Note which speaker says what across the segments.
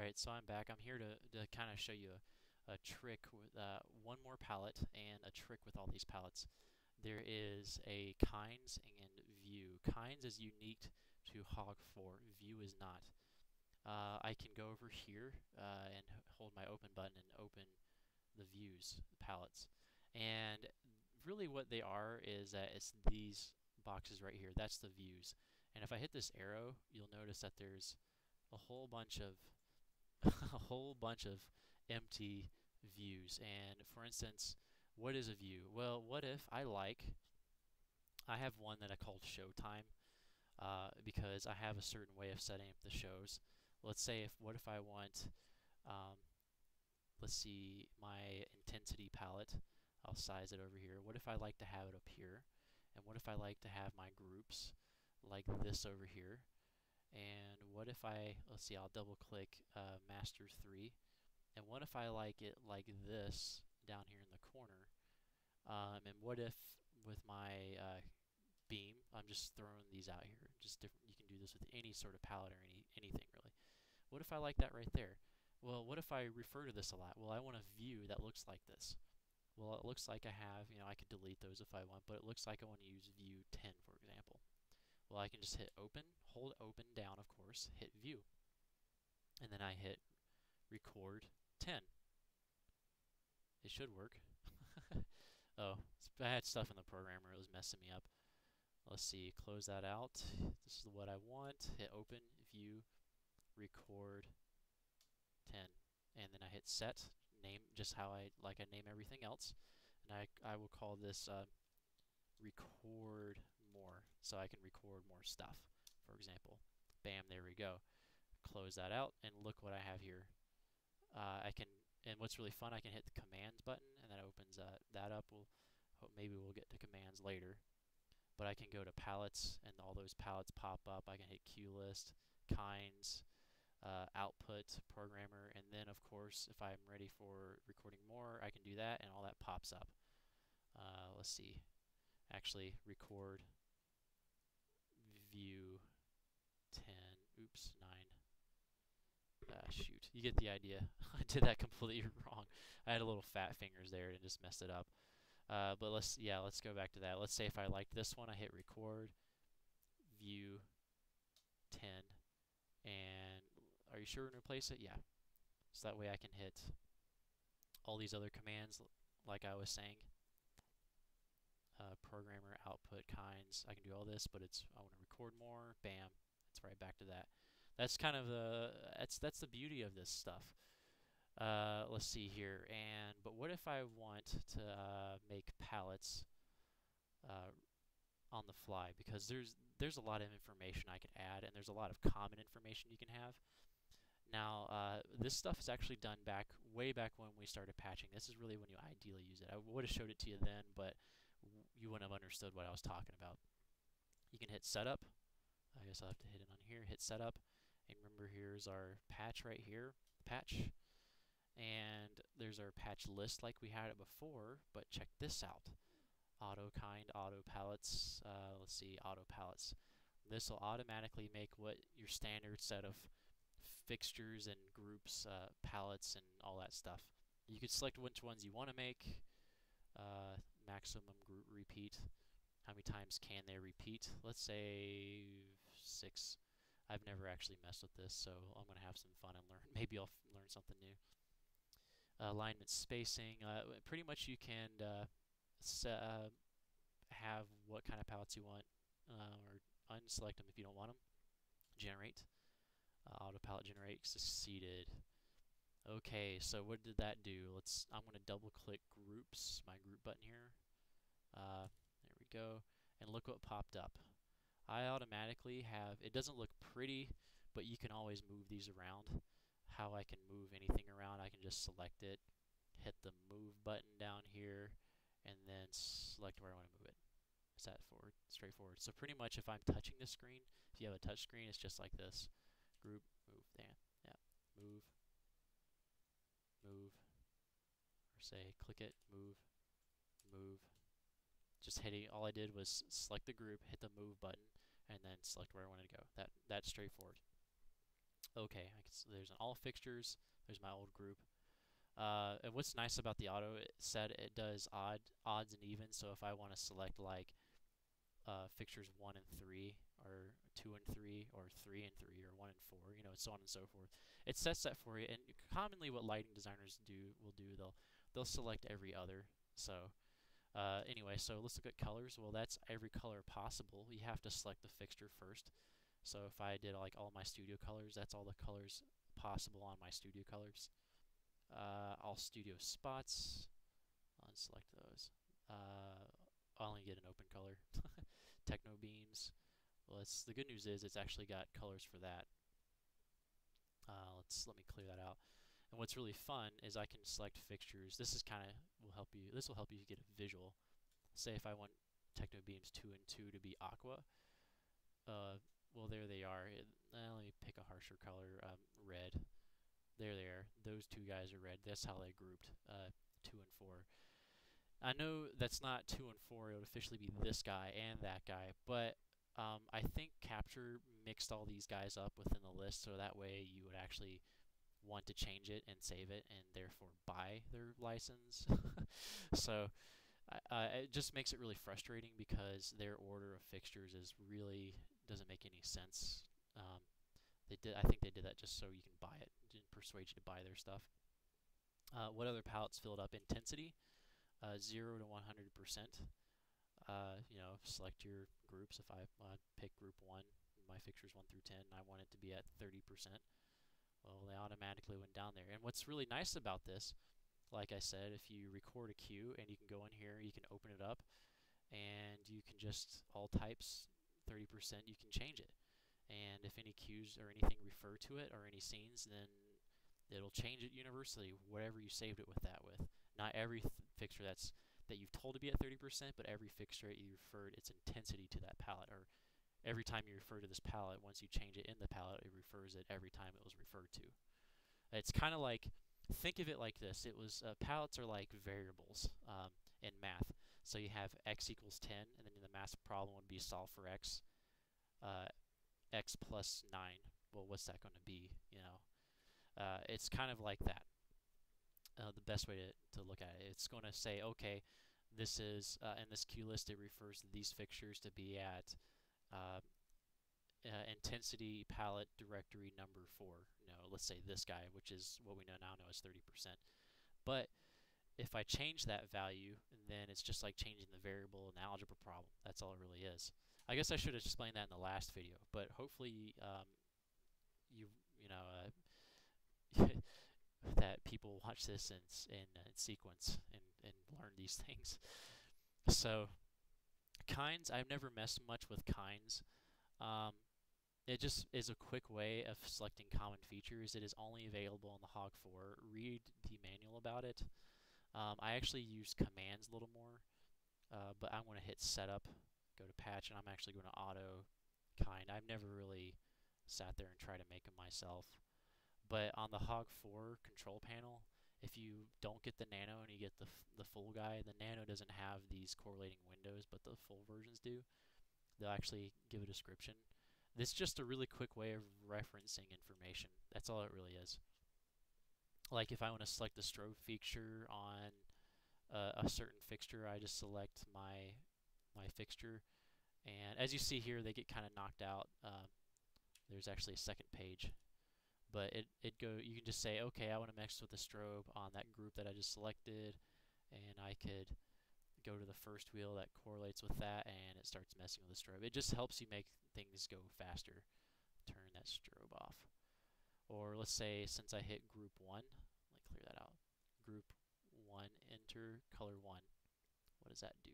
Speaker 1: Alright, so I'm back. I'm here to kind of show you a trick with one more palette and a trick with all these palettes. There is a kinds and view. Kinds is unique to Hog 4. View is not. I can go over here and hold my open button and open the views, the palettes. And really what they are is that it's these boxes right here. That's the views. And if I hit this arrow, you'll notice that there's a whole bunch of a whole bunch of empty views. And for instance, what is a view? Well, what if I have one that I called Showtime because I have a certain way of setting up the shows. Let's say what if I want, let's see, my intensity palette. I'll size it over here. What if I like to have it up here? And what if I like to have my groups like this over here? And what if let's see, I'll double click Master 3. And what if I like it like this down here in the corner? And what if with my beam, I'm just throwing these out here. Just different. You can do this with any sort of palette or anything really. What if I like that right there? Well, what if I refer to this a lot? Well, I want a view that looks like this. Well, it looks like I have, I could delete those if I want, but it looks like I want to use view 10, for example. Well, I can just hit open, hold open down, of course, hit view. And then I hit record 10. It should work. Oh, I had stuff in the programmer. It was messing me up. Let's see, close that out. This is what I want. Hit open, view, record 10. And then I hit set, name just how I name everything else. And I will call this record more, so I can record more stuff, for example. Bam, there we go. Close that out, and look what I have here. And what's really fun, I can hit the commands button, and that opens that up. Maybe we'll get to commands later. But I can go to palettes, and all those palettes pop up. I can hit queue list, kinds, output, programmer, and then of course, if I'm ready for recording more, I can do that, and all that pops up. Let's see. Actually, record view 10. Oops, 9. Shoot, you get the idea. I did that completely wrong. I had a little fat fingers there and just messed it up. But let's go back to that. Let's say if I liked this one, I hit record, view 10, and are you sure to replace it? Yeah. So that way I can hit all these other commands like I was saying. Programmer, output, kinds. I can do all this, but I want to record more. Bam. It's right back to that. That's kind of that's the beauty of this stuff. Let's see here. But what if I want to make palettes on the fly? Because there's a lot of information I could add, and there's a lot of common information you can have. Now, this stuff is actually done way back when we started patching. This is really when you ideally use it. I would have showed it to you then, but you wouldn't have understood what I was talking about. You can hit setup. I guess I'll have to hit it on here. Hit setup. And remember, here's our patch right here. Patch. And there's our patch list like we had it before, but check this out. Auto kind, auto palettes. Let's see, auto palettes. This will automatically make what your standard set of fixtures and groups, palettes, and all that stuff. You could select which ones you want to make. Maximum group repeat. How many times can they repeat? Let's say 6. I've never actually messed with this, so I'm going to have some fun and learn. Maybe I'll learn something new. Alignment spacing. Pretty much you can have what kind of palettes you want, or unselect them if you don't want them. Generate. Auto palette generate succeeded. Okay, so what did that do? I'm going to double click groups, my group button here. There we go. And look what popped up. I automatically have, it doesn't look pretty, but you can always move these around. How I can move anything around, I can just select it, hit the move button down here, and then select where I want to move it. Is that straightforward. So pretty much if I'm touching the screen, if you have a touch screen, it's just like this. Group, move, yeah, move, move, or say click it, move, move. Just hitting, all I did was select the group, hit the move button, and then select where I wanted to go. That's straightforward. Okay, there's an all fixtures. There's my old group. And what's nice about the auto set, it does odds and evens. So if I want to select like fixtures 1 and 3, or 2 and 3, or 3 and 3, or 1 and 4, so on and so forth. It sets that for you. And commonly, what lighting designers they'll select every other. So anyway, so let's look at colors. Well, that's every color possible. You have to select the fixture first. So if I did like all my studio colors, that's all the colors possible on my studio colors. All studio spots, unselect those. I only get an open color. Techno beams. Well, the good news is it's actually got colors for that. Let me clear that out. And what's really fun is I can select fixtures. This is kind of will help you. This will help you get a visual. Say if I want Techno beams 2 and 2 to be aqua. Well, there they are. Let me pick a harsher color. Red. There they are. Those two guys are red. That's how they grouped 2 and 4. I know that's not 2 and 4. It would officially be this guy and that guy, but I think Capture mixed all these guys up within the list, so that way you would actually want to change it and save it and therefore buy their license. So it just makes it really frustrating because their order of fixtures doesn't make any sense. I think they did that just so you can buy it, didn't persuade you to buy their stuff. What other palettes filled up? Intensity, 0 to 100%. Select your groups. If I pick group 1, my fixtures 1 through 10, and I want it to be at 30%, well, they automatically went down there. And what's really nice about this, like I said, if you record a cue and you can go in here, you can open it up, and you can just, all types, 30%, you can change it. And if any cues or anything refer to it, or any scenes, then it'll change it universally, whatever you saved it with that with. Not every fixture that you've told to be at 30%, but every fixture that you referred its intensity to that palette, or every time you refer to this palette, once you change it in the palette, it refers it every time it was referred to. It's kind of like, think of it like this. Palettes are like variables in math. So you have x equals 10, and then the math problem would be solve for x. X plus 9. Well, what's that going to be? It's kind of like that. The best way to look at it. It's going to say, okay, this is, in this cue list, it refers to these fixtures to be at intensity palette directory number 4. Let's say this guy, which is what we now know is 30%. But if I change that value, then it's just like changing the variable in the algebra problem. That's all it really is. I guess I should have explained that in the last video, but hopefully that people watch this in sequence and learn these things. So kinds, I've never messed much with kinds. It just is a quick way of selecting common features. It is only available in the Hog 4. Read the manual about it. I actually use commands a little more, but I'm going to hit setup, go to patch, and I'm actually going to auto kind. I've never really sat there and tried to make them myself. But on the Hog 4 control panel, if you don't get the Nano and you get the full guy, the Nano doesn't have these correlating windows, but the full versions do. They'll actually give a description. This is just a really quick way of referencing information. That's all it really is. Like if I want to select the strobe feature on a certain fixture, I just select my fixture, and as you see here, they get kind of knocked out. There's actually a second page, but you can just say, okay, I want to mix with the strobe on that group that I just selected, and I could go to the first wheel that correlates with that, and it starts messing with the strobe. It just helps you make things go faster. Turn that strobe off. Or let's say, since I hit group 1, let me clear that out. Group 1, enter color 1. What does that do?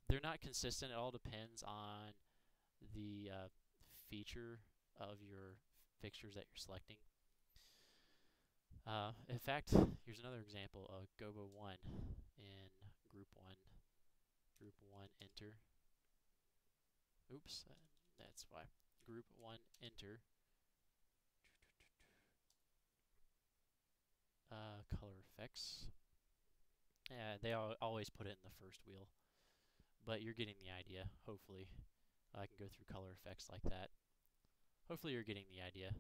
Speaker 1: They're not consistent. It all depends on the feature of your fixtures that you're selecting. In fact, here's another example of Gobo 1 in group 1. Group 1, enter. Oops, that's why. Group 1, enter. Color effects. Yeah, they always put it in the first wheel, but you're getting the idea, hopefully. I can go through color effects like that. Hopefully you're getting the idea.